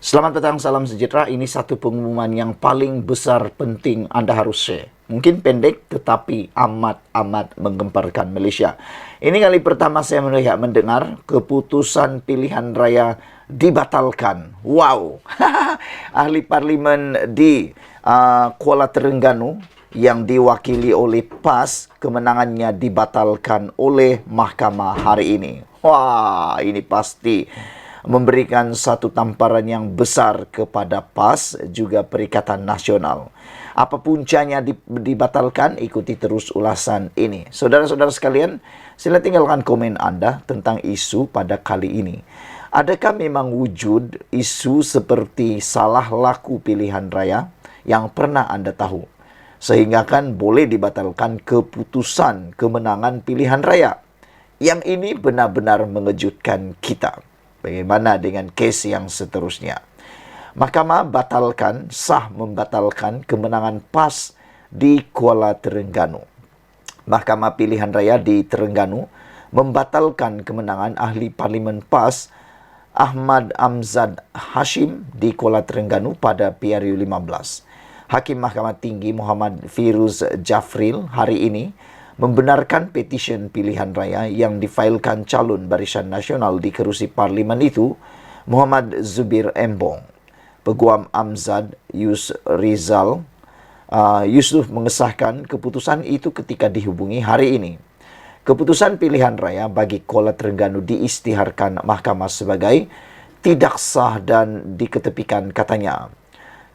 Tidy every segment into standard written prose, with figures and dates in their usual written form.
Selamat petang, salam sejahtera. Ini satu pengumuman yang paling besar penting Anda harus share. Mungkin pendek tetapi amat menggemparkan Malaysia. Ini kali pertama saya mendengar keputusan pilihan raya dibatalkan. Wow. Ahli parlimen di Kuala Terengganu yang diwakili oleh PAS, kemenangannya dibatalkan oleh mahkamah hari ini. Wah, ini pasti memberikan satu tamparan yang besar kepada PAS juga Perikatan Nasional. Apa puncanya dibatalkan? Ikuti terus ulasan ini. Saudara-saudara sekalian, sila tinggalkan komen Anda tentang isu pada kali ini. Adakah memang wujud isu seperti salah laku pilihan raya yang pernah Anda tahu? Sehingga kan boleh dibatalkan keputusan kemenangan pilihan raya. Yang ini benar-benar mengejutkan kita. Bagaimana dengan kes yang seterusnya? Mahkamah sah membatalkan kemenangan PAS di Kuala Terengganu. Mahkamah Pilihan Raya di Terengganu membatalkan kemenangan ahli parlimen PAS Ahmad Amzad Hashim di Kuala Terengganu pada PRU 15. Hakim Mahkamah Tinggi Muhammad Firuz Jafril hari ini membenarkan petisyen pilihan raya yang difailkan calon Barisan Nasional di kerusi parlimen itu, Muhammad Zubir Embong. Peguam Amzad Yusuf mengesahkan keputusan itu ketika dihubungi hari ini. Keputusan pilihan raya bagi Kuala Terengganu diisytiharkan mahkamah sebagai tidak sah dan diketepikan, katanya.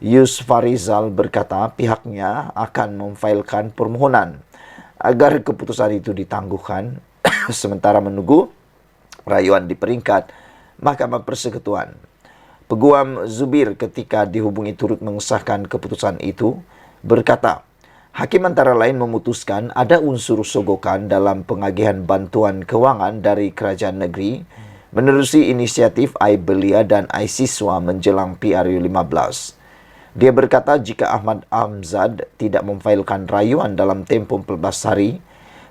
Yusuf Farizal berkata pihaknya akan memfailkan permohonan agar keputusan itu ditangguhkan sementara menunggu rayuan di peringkat Mahkamah Persekutuan. Peguam Zubir ketika dihubungi turut mengesahkan keputusan itu berkata, hakim antara lain memutuskan ada unsur sogokan dalam pengagihan bantuan kewangan dari kerajaan negeri menerusi inisiatif iBelia dan iSiswa menjelang PRU 15. Dia berkata jika Ahmad Amzad tidak memfailkan rayuan dalam tempoh 14 hari,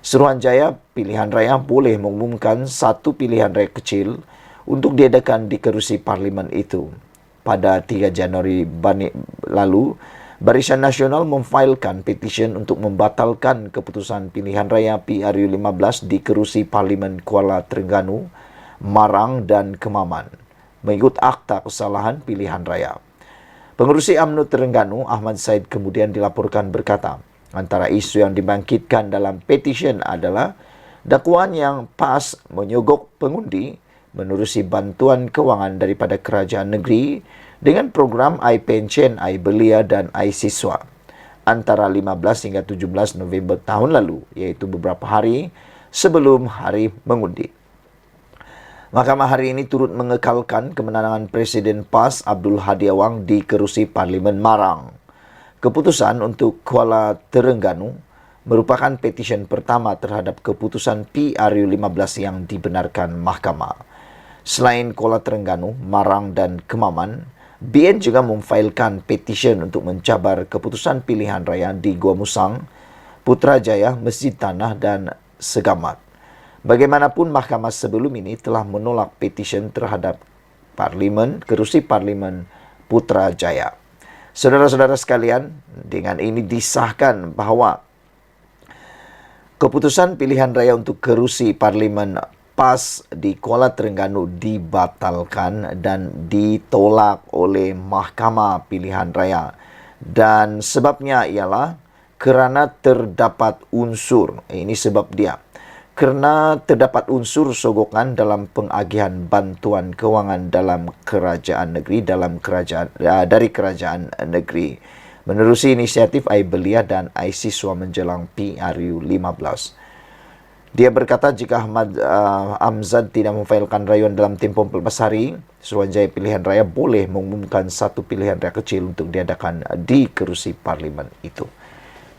Suruhanjaya Pilihan Raya boleh mengumumkan satu pilihan raya kecil untuk diadakan di kerusi parlimen itu. Pada 3 Januari lalu, Barisan Nasional memfailkan petisyen untuk membatalkan keputusan pilihan raya PRU 15 di kerusi parlimen Kuala Terengganu, Marang dan Kemaman, mengikut akta kesalahan pilihan raya. Pengerusi UMNO Terengganu, Ahmad Said, kemudian dilaporkan berkata, antara isu yang dibangkitkan dalam petisyen adalah dakwaan yang PAS menyogok pengundi menerusi bantuan kewangan daripada kerajaan negeri dengan program iPension, iBelia dan iSiswa antara 15 hingga 17 November tahun lalu, iaitu beberapa hari sebelum hari mengundi. Mahkamah hari ini turut mengekalkan kemenangan Presiden PAS Abdul Hadi Awang di kerusi Parlimen Marang. Keputusan untuk Kuala Terengganu merupakan petisyen pertama terhadap keputusan PRU 15 yang dibenarkan mahkamah. Selain Kuala Terengganu, Marang dan Kemaman, BN juga memfailkan petisyen untuk mencabar keputusan pilihan raya di Gua Musang, Putrajaya, Masjid Tanah dan Segamat. Bagaimanapun, mahkamah sebelum ini telah menolak petisyen terhadap kerusi parlimen Putrajaya. Saudara-saudara sekalian, dengan ini disahkan bahawa keputusan pilihan raya untuk kerusi parlimen PAS di Kuala Terengganu dibatalkan dan ditolak oleh Mahkamah Pilihan Raya. Dan sebabnya ialah kerana terdapat unsur, ini sebab dia, kerana terdapat unsur sogokan dalam pengagihan bantuan kewangan dalam kerajaan negeri dari kerajaan negeri menerusi inisiatif iBelia dan iSiswa menjelang PRU 15. Dia berkata jika Ahmad Amzad tidak memfailkan rayuan dalam tempoh 14 hari, Suruhanjaya Pilihan Raya boleh mengumumkan satu pilihan raya kecil untuk diadakan di kerusi parlimen itu.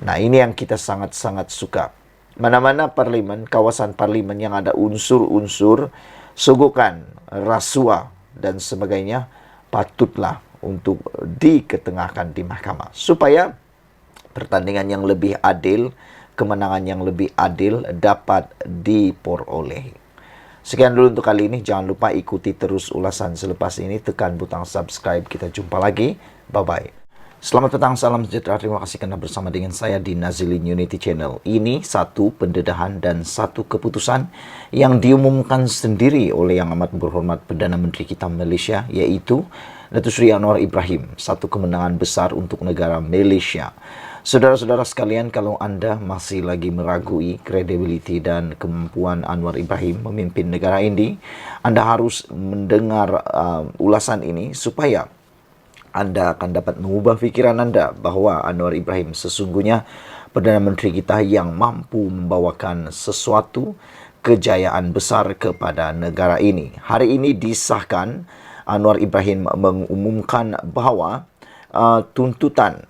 Nah, ini yang kita sangat-sangat suka. Mana-mana parlimen, kawasan parlimen yang ada unsur-unsur sogokan, rasuah dan sebagainya, patutlah untuk diketengahkan di mahkamah supaya pertandingan yang lebih adil, kemenangan yang lebih adil dapat diperoleh. Sekian dulu untuk kali ini. Jangan lupa ikuti terus ulasan selepas ini. Tekan butang subscribe. Kita jumpa lagi. Bye-bye. Selamat petang, salam sejahtera. Terima kasih karena bersama dengan saya di Nazilin Unity Channel. Ini satu pendedahan dan satu keputusan yang diumumkan sendiri oleh Yang Amat Berhormat Perdana Menteri kita Malaysia, yaitu Datuk Seri Anwar Ibrahim. Satu kemenangan besar untuk negara Malaysia. Saudara-saudara sekalian, kalau Anda masih lagi meragui kredibiliti dan kemampuan Anwar Ibrahim memimpin negara ini, Anda harus mendengar ulasan ini supaya Anda akan dapat mengubah fikiran Anda bahawa Anwar Ibrahim sesungguhnya Perdana Menteri kita yang mampu membawakan sesuatu kejayaan besar kepada negara ini. Hari ini disahkan, Anwar Ibrahim mengumumkan bahawa tuntutan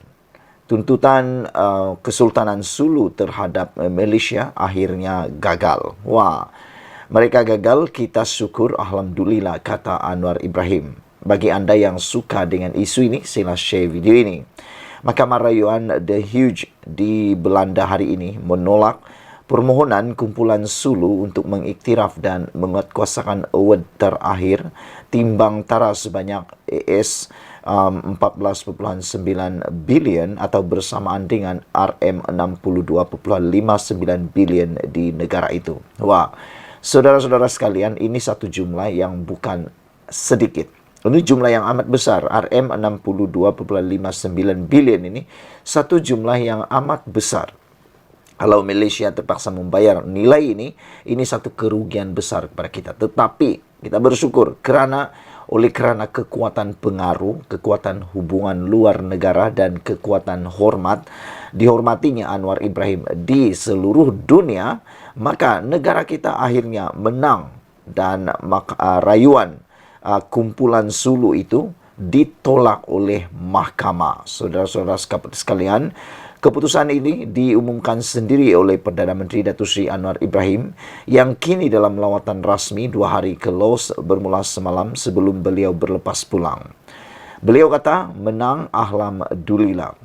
Kesultanan Sulu terhadap Malaysia akhirnya gagal. Wah, mereka gagal, kita syukur, alhamdulillah, kata Anwar Ibrahim. Bagi anda yang suka dengan isu ini, sila share video ini. Mahkamah Rayuan The Hague di Belanda hari ini menolak permohonan kumpulan Sulu untuk mengiktiraf dan menguatkuasakan award terakhir timbang tara sebanyak AS 14.9 bilion atau bersamaan dengan RM62.59 bilion di negara itu. Wah, saudara-saudara sekalian, ini satu jumlah yang bukan sedikit. Ini jumlah yang amat besar. RM62.59 bilion ini satu jumlah yang amat besar. Kalau Malaysia terpaksa membayar nilai ini satu kerugian besar kepada kita. Tetapi kita bersyukur oleh kerana kekuatan pengaruh, kekuatan hubungan luar negara dan kekuatan dihormatinya Anwar Ibrahim di seluruh dunia, maka negara kita akhirnya menang dan rayuan kumpulan Sulu itu ditolak oleh mahkamah. Saudara-saudara sekalian, keputusan ini diumumkan sendiri oleh Perdana Menteri Datuk Seri Anwar Ibrahim yang kini dalam lawatan rasmi 2 hari ke Laos bermula semalam sebelum beliau berlepas pulang. Beliau kata, menang, alhamdulillah.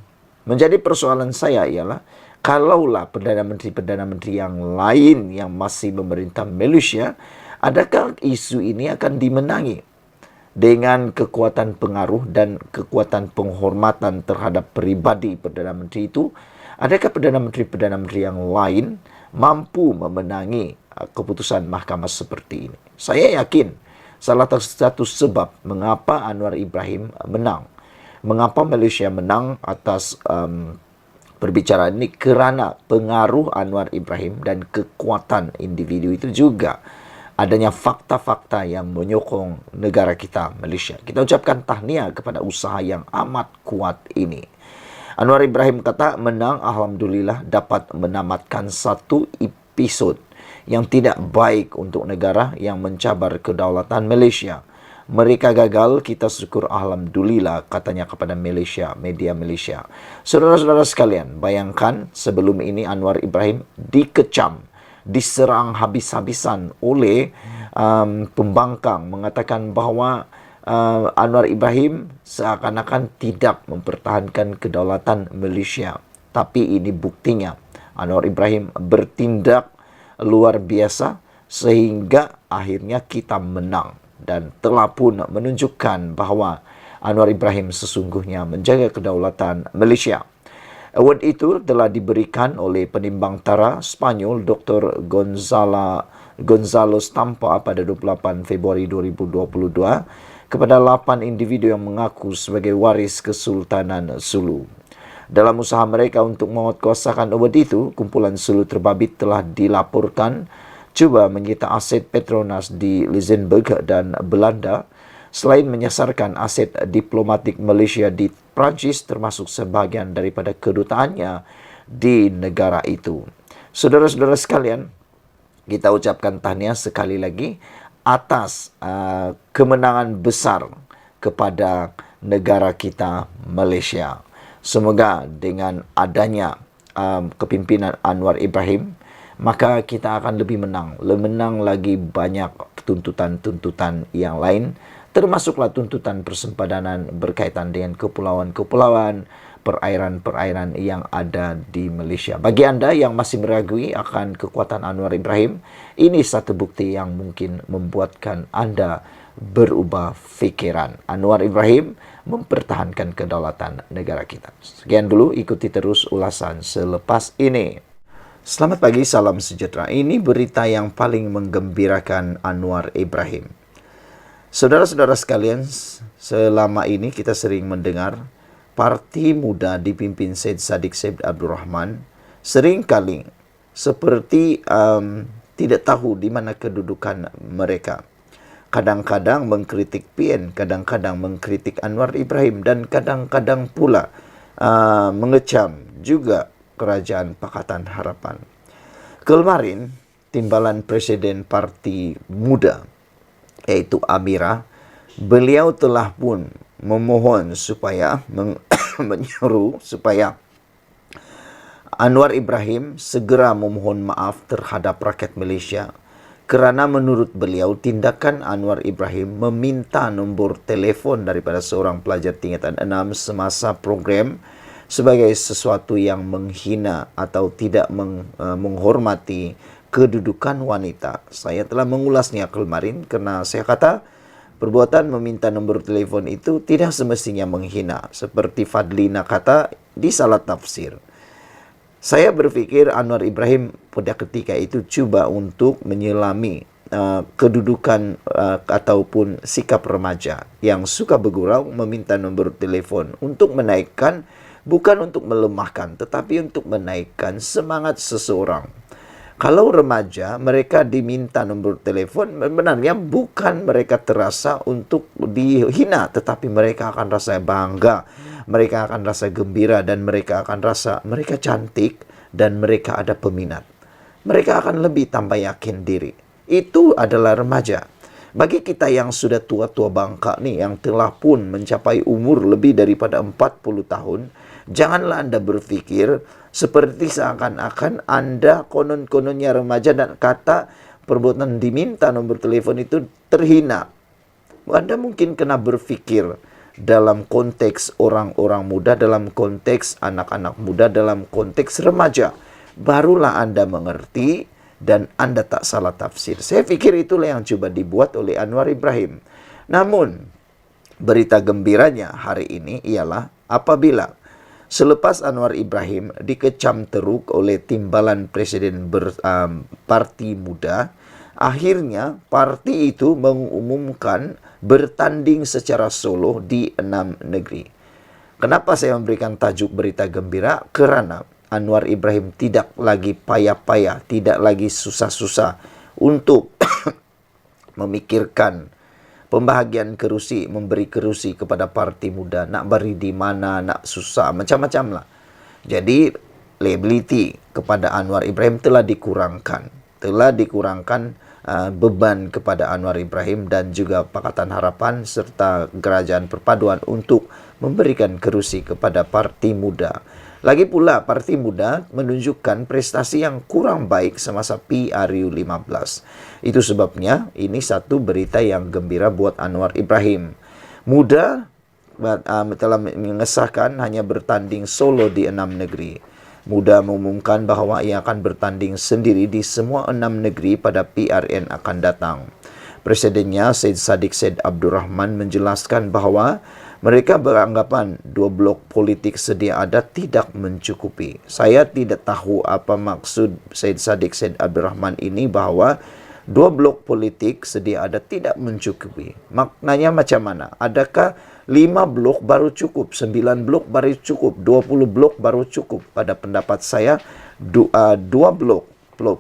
Menjadi persoalan saya ialah, kalaulah Perdana Menteri yang lain yang masih memerintah Malaysia, adakah isu ini akan dimenangi? Dengan kekuatan pengaruh dan kekuatan penghormatan terhadap peribadi Perdana Menteri itu, adakah Perdana Menteri yang lain mampu memenangi keputusan mahkamah seperti ini? Saya yakin salah satu sebab mengapa Anwar Ibrahim menang, mengapa Malaysia menang atas perbicaraan ini, kerana pengaruh Anwar Ibrahim dan kekuatan individu itu juga adanya fakta-fakta yang menyokong negara kita, Malaysia. Kita ucapkan tahniah kepada usaha yang amat kuat ini. Anwar Ibrahim kata, menang, alhamdulillah, dapat menamatkan satu episod yang tidak baik untuk negara yang mencabar kedaulatan Malaysia. Mereka gagal, kita syukur, alhamdulillah, katanya kepada Malaysia, media Malaysia. Saudara-saudara sekalian, bayangkan sebelum ini Anwar Ibrahim dikecam, diserang habis-habisan oleh pembangkang, mengatakan bahawa Anwar Ibrahim seakan-akan tidak mempertahankan kedaulatan Malaysia. Tapi ini buktinya, Anwar Ibrahim bertindak luar biasa sehingga akhirnya kita menang, dan telah pun menunjukkan bahawa Anwar Ibrahim sesungguhnya menjaga kedaulatan Malaysia. Award itu telah diberikan oleh penimbang tara Spanyol Dr. Gonzalo Stampa pada 28 Februari 2022 kepada 8 individu yang mengaku sebagai waris Kesultanan Sulu. Dalam usaha mereka untuk menguatkuasakan award itu, kumpulan Sulu terbabit telah dilaporkan cuba menyita aset Petronas di Luxembourg dan Belanda, selain menyasarkan aset diplomatik Malaysia di Perancis termasuk sebahagian daripada kedutaannya di negara itu. Saudara-saudara sekalian, kita ucapkan tahniah sekali lagi atas kemenangan besar kepada negara kita Malaysia. Semoga dengan adanya kepimpinan Anwar Ibrahim, maka kita akan lebih menang lagi banyak tuntutan-tuntutan yang lain termasuklah tuntutan persempadanan berkaitan dengan kepulauan-kepulauan, perairan-perairan yang ada di Malaysia. Bagi Anda yang masih meragui akan kekuatan Anwar Ibrahim, ini satu bukti yang mungkin membuatkan Anda berubah fikiran. Anwar Ibrahim mempertahankan kedaulatan negara kita. Sekian dulu, ikuti terus ulasan selepas ini. Selamat pagi, salam sejahtera. Ini berita yang paling menggembirakan Anwar Ibrahim. Saudara-saudara sekalian, selama ini kita sering mendengar parti muda dipimpin Syed Saddiq Syed Abdul Rahman seringkali seperti tidak tahu di mana kedudukan mereka. Kadang-kadang mengkritik PN, kadang-kadang mengkritik Anwar Ibrahim, dan kadang-kadang pula mengecam juga Kerajaan Pakatan Harapan. Kemarin, timbalan Presiden Parti Muda, yaitu Amira, beliau telah pun memohon supaya menyuruh supaya Anwar Ibrahim segera memohon maaf terhadap rakyat Malaysia kerana menurut beliau tindakan Anwar Ibrahim meminta nombor telefon daripada seorang pelajar tingkatan 6 semasa program sebagai sesuatu yang menghina atau tidak menghormati kedudukan wanita. Saya telah mengulasnya kemarin kerana saya kata perbuatan meminta nombor telefon itu tidak semestinya menghina. Seperti Fadlina kata, disalah tafsir. Saya berfikir Anwar Ibrahim pada ketika itu cuba untuk menyelami kedudukan ataupun sikap remaja yang suka bergurau meminta nombor telefon untuk menaikkan, bukan untuk melemahkan, tetapi untuk menaikkan semangat seseorang. Kalau remaja, mereka diminta nombor telefon, sebenarnya bukan mereka terasa untuk dihina, tetapi mereka akan rasa bangga, mereka akan rasa gembira, dan mereka akan rasa mereka cantik dan mereka ada peminat. Mereka akan lebih tambah yakin diri. Itu adalah remaja. Bagi kita yang sudah tua-tua bangka nih, yang telah pun mencapai umur lebih daripada 40 tahun, janganlah Anda berfikir seperti seakan-akan Anda konon-kononnya remaja dan kata perbuatan diminta nombor telepon itu terhina. Anda mungkin kena berfikir dalam konteks orang-orang muda, dalam konteks anak-anak muda, dalam konteks remaja. Barulah Anda mengerti dan Anda tak salah tafsir. Saya fikir itulah yang coba dibuat oleh Anwar Ibrahim. Namun, berita gembiranya hari ini ialah apabila selepas Anwar Ibrahim dikecam teruk oleh timbalan Presiden Parti Muda, akhirnya parti itu mengumumkan bertanding secara solo di 6 negeri. Kenapa saya memberikan tajuk berita gembira? Kerana Anwar Ibrahim tidak lagi payah-payah, tidak lagi susah-susah untuk memikirkan pembahagian kerusi, memberi kerusi kepada parti muda, nak beri di mana, nak susah, macam-macam lah. Jadi, liability kepada Anwar Ibrahim telah dikurangkan. Beban kepada Anwar Ibrahim dan juga Pakatan Harapan serta Kerajaan Perpaduan untuk memberikan kerusi kepada parti muda. Lagi pula, parti muda menunjukkan prestasi yang kurang baik semasa PRU 15. Itu sebabnya ini satu berita yang gembira buat Anwar Ibrahim. Muda telah mengesahkan hanya bertanding solo di 6 negeri. Muda mengumumkan bahawa ia akan bertanding sendiri di semua 6 negeri pada PRN akan datang. Presidennya Syed Saddiq Syed Abdul Rahman menjelaskan bahawa mereka beranggapan 2 blok politik sedia ada tidak mencukupi. Saya tidak tahu apa maksud Syed Saddiq Syed Abdul Rahman ini bahawa 2 blok politik sedia ada tidak mencukupi. Maknanya macam mana? Adakah 5 blok baru cukup, 9 blok baru cukup, 20 blok baru cukup? Pada pendapat saya, 2 blok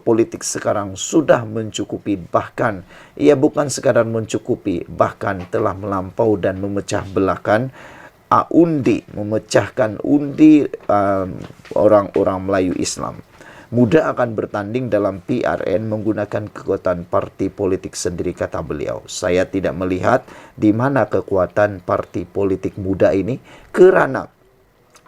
politik sekarang sudah mencukupi, bahkan ia bukan sekadar mencukupi, bahkan telah melampau dan memecah belahkan memecahkan undi orang-orang Melayu Islam. Muda akan bertanding dalam PRN menggunakan kekuatan parti politik sendiri, kata beliau. Saya tidak melihat di mana kekuatan parti politik muda ini kerana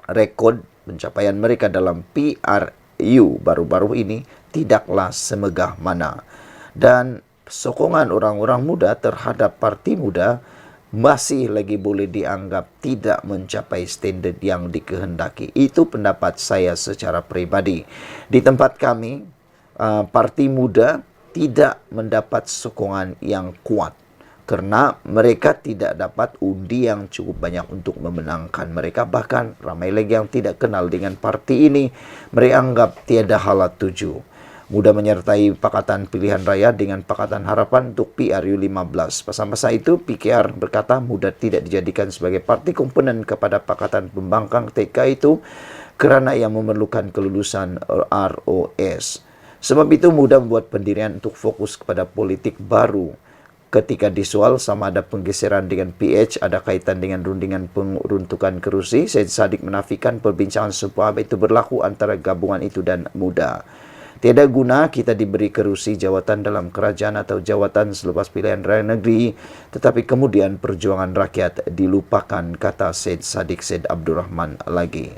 rekod pencapaian mereka dalam PRU baru-baru ini tidaklah semegah mana. Dan sokongan orang-orang muda terhadap parti muda masih lagi boleh dianggap tidak mencapai standard yang dikehendaki. Itu pendapat saya secara pribadi. Di tempat kami, Parti Muda tidak mendapat sokongan yang kuat karena mereka tidak dapat undi yang cukup banyak untuk memenangkan mereka. Bahkan ramai lagi yang tidak kenal dengan parti ini. Mereka anggap tiada halat tuju. Muda menyertai Pakatan Pilihan Raya dengan Pakatan Harapan untuk PRU15. Pasal-pasal itu, PKR berkata Muda tidak dijadikan sebagai parti komponen kepada Pakatan Pembangkang TK itu kerana ia memerlukan kelulusan ROS. Sebab itu Muda membuat pendirian untuk fokus kepada politik baru. Ketika disoal sama ada penggeseran dengan PH ada kaitan dengan rundingan peruntukan kerusi, Syed Saddiq menafikan perbincangan serupa itu berlaku antara gabungan itu dan Muda. Tiada guna kita diberi kerusi jawatan dalam kerajaan atau jawatan selepas pilihan raya negeri, tetapi kemudian perjuangan rakyat dilupakan, kata Syed Saddiq Syed Abdul Rahman lagi.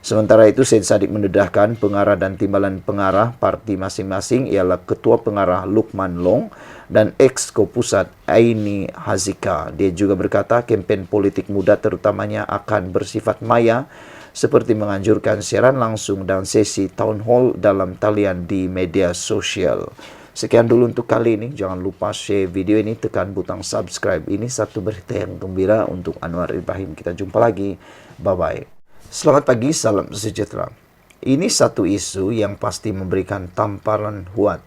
Sementara itu, Syed Saddiq mendedahkan pengarah dan timbalan pengarah parti masing-masing ialah Ketua Pengarah Lukman Long dan Exco Pusat Aini Hazika. Dia juga berkata kempen politik muda terutamanya akan bersifat maya, seperti menganjurkan siaran langsung dan sesi town hall dalam talian di media sosial. Sekian dulu untuk kali ini. Jangan lupa share video ini, tekan butang subscribe. Ini satu berita yang gembira untuk Anwar Ibrahim. Kita jumpa lagi. Bye-bye. Selamat pagi, salam sejahtera. Ini satu isu yang pasti memberikan tamparan kuat,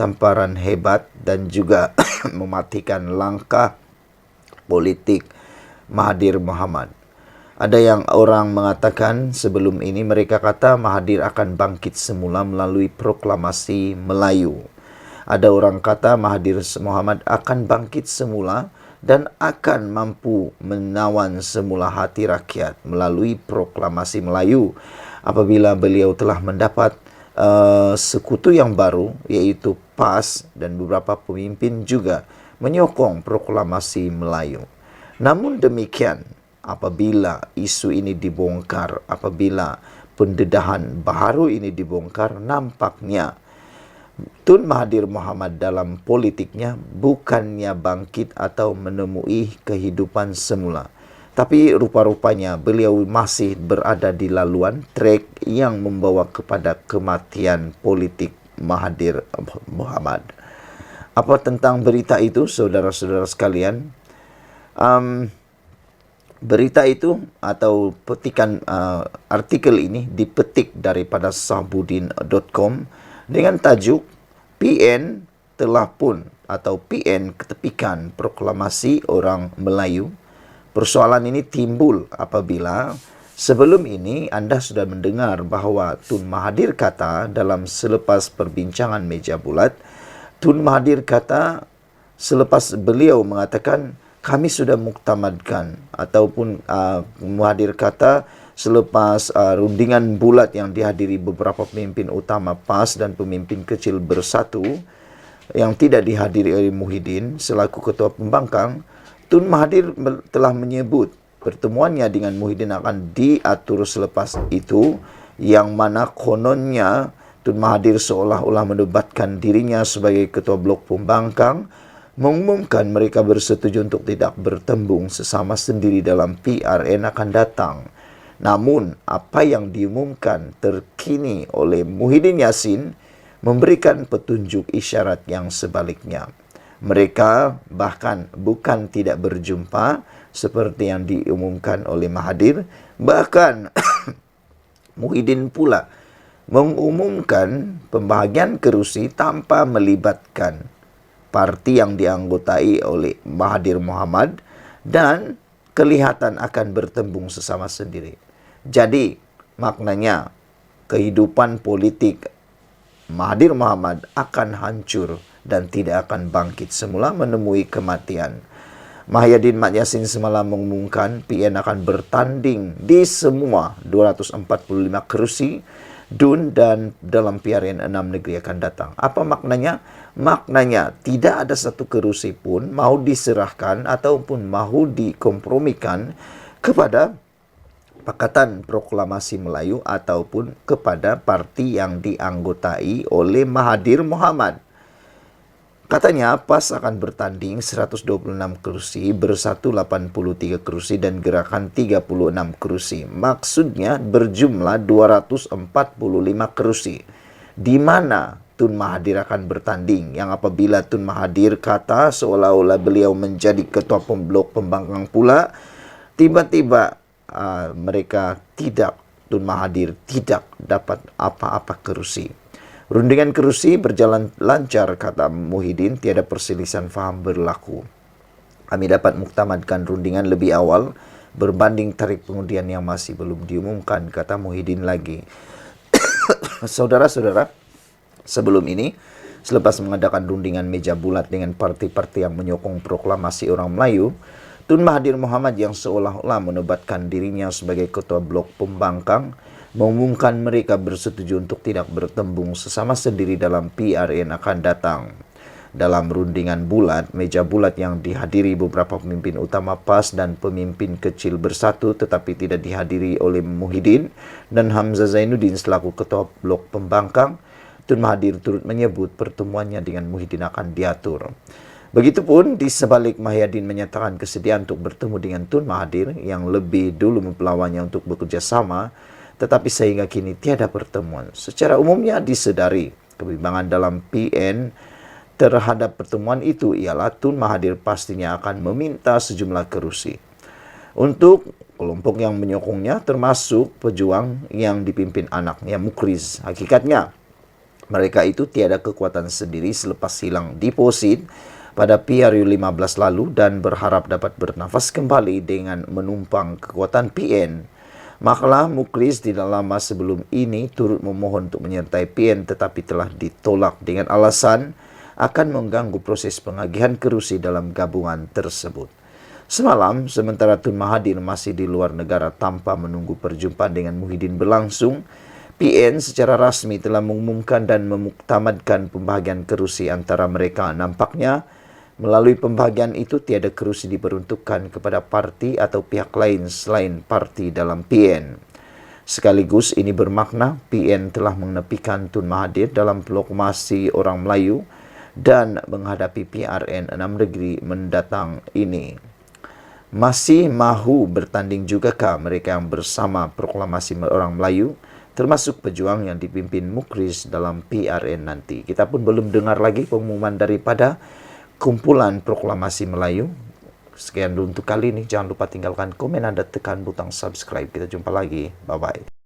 tamparan hebat dan juga mematikan langkah politik Mahathir Mohamad. Ada yang orang mengatakan sebelum ini mereka kata Mahathir akan bangkit semula melalui proklamasi Melayu. Ada orang kata Mahathir Mohamad akan bangkit semula dan akan mampu menawan semula hati rakyat melalui proklamasi Melayu apabila beliau telah mendapat sekutu yang baru, yaitu PAS, dan beberapa pemimpin juga menyokong proklamasi Melayu. Namun demikian, apabila isu ini dibongkar, apabila pendedahan baru ini dibongkar, nampaknya Tun Mahathir Mohamad dalam politiknya bukannya bangkit atau menemui kehidupan semula, tapi rupa-rupanya beliau masih berada di laluan trek yang membawa kepada kematian politik Mahathir Mohamad. Apa tentang berita itu, saudara-saudara sekalian? Berita itu atau petikan artikel ini dipetik daripada sahbudin.com dengan tajuk PN telah pun atau PN ketepikan proklamasi orang Melayu. Persoalan ini timbul apabila sebelum ini anda sudah mendengar bahawa Tun Mahathir kata dalam selepas perbincangan meja bulat, Tun Mahathir kata selepas beliau mengatakan kami sudah muktamadkan, ataupun Mahathir kata selepas rundingan bulat yang dihadiri beberapa pemimpin utama PAS dan pemimpin kecil Bersatu yang tidak dihadiri oleh Muhyiddin selaku Ketua Pembangkang, Tun Mahathir telah menyebut pertemuannya dengan Muhyiddin akan diatur selepas itu, yang mana kononnya Tun Mahathir seolah-olah mendebatkan dirinya sebagai Ketua Blok Pembangkang, mengumumkan mereka bersetuju untuk tidak bertembung sesama sendiri dalam PRN akan datang. Namun, apa yang diumumkan terkini oleh Muhyiddin Yassin memberikan petunjuk isyarat yang sebaliknya. Mereka bahkan bukan tidak berjumpa seperti yang diumumkan oleh Mahathir, bahkan Muhyiddin pula mengumumkan pembahagian kerusi tanpa melibatkan parti yang dianggotai oleh Mahathir Mohamad dan kelihatan akan bertembung sesama sendiri. Jadi, maknanya kehidupan politik Mahathir Mohamad akan hancur dan tidak akan bangkit semula menemui kematian. Mahyadin Mat Yassin semalam mengumumkan PN akan bertanding di semua 245 kerusi DUN dan dalam PRN 6 negeri akan datang. Apa maknanya? Maknanya tidak ada satu kerusi pun mau diserahkan ataupun mahu dikompromikan kepada Pakatan Proklamasi Melayu ataupun kepada parti yang dianggotai oleh Mahathir Mohamad. Katanya PAS akan bertanding 126 kursi, Bersatu 83 kursi, dan Gerakan 36 kursi. Maksudnya berjumlah 245 kursi. Di mana Tun Mahathir akan bertanding, yang apabila Tun Mahathir kata seolah-olah beliau menjadi ketua pemblok pembangkang pula, tiba-tiba Tun Mahathir tidak dapat apa-apa kursi. Rundingan kursi berjalan lancar, kata Muhyiddin, tiada perselisihan faham berlaku. Kami dapat muktamadkan rundingan lebih awal berbanding tarikh pengundian yang masih belum diumumkan, kata Muhyiddin lagi. Saudara-saudara, sebelum ini, selepas mengadakan rundingan meja bulat dengan parti-parti yang menyokong proklamasi orang Melayu, Tun Mahathir Mohamad yang seolah-olah menobatkan dirinya sebagai ketua blok pembangkang mengumumkan mereka bersetuju untuk tidak bertembung sesama sendiri dalam PRN akan datang. Dalam rundingan bulat, meja bulat yang dihadiri beberapa pemimpin utama PAS dan pemimpin kecil Bersatu tetapi tidak dihadiri oleh Muhyiddin dan Hamzah Zainuddin selaku ketua blok pembangkang, Tun Mahathir turut menyebut pertemuannya dengan Muhyiddin akan diatur. Begitupun di sebalik Muhyiddin menyatakan kesediaan untuk bertemu dengan Tun Mahathir yang lebih dulu mempelawannya untuk bekerja sama, tetapi sehingga kini tiada pertemuan. Secara umumnya disedari kebimbangan dalam PN terhadap pertemuan itu ialah Tun Mahathir pastinya akan meminta sejumlah kursi untuk kelompok yang menyokongnya, termasuk pejuang yang dipimpin anaknya Mukriz. Hakikatnya mereka itu tiada kekuatan sendiri selepas hilang deposit pada PRU 15 lalu dan berharap dapat bernafas kembali dengan menumpang kekuatan PN. Makalah Mukriz tidak lama sebelum ini turut memohon untuk menyertai PN tetapi telah ditolak dengan alasan akan mengganggu proses pengagihan kursi dalam gabungan tersebut. Semalam, sementara Tun Mahathir masih di luar negara tanpa menunggu perjumpaan dengan Muhyiddin berlangsung, PN secara rasmi telah mengumumkan dan memuktamadkan pembagian kursi antara mereka. Nampaknya melalui pembagian itu tiada kursi diperuntukkan kepada parti atau pihak lain selain parti dalam PN. Sekaligus ini bermakna PN telah menepikan Tun Mahathir dalam proklamasi orang Melayu dan menghadapi PRN 6 negeri mendatang ini. Masih mahu bertanding jugakah mereka yang bersama proklamasi orang Melayu, termasuk pejuang yang dipimpin Mukriz dalam PRN nanti? Kita pun belum dengar lagi pengumuman daripada kumpulan proklamasi Melayu. Sekian dulu untuk kali ini. Jangan lupa tinggalkan komen dan tekan butang subscribe. Kita jumpa lagi. Bye-bye.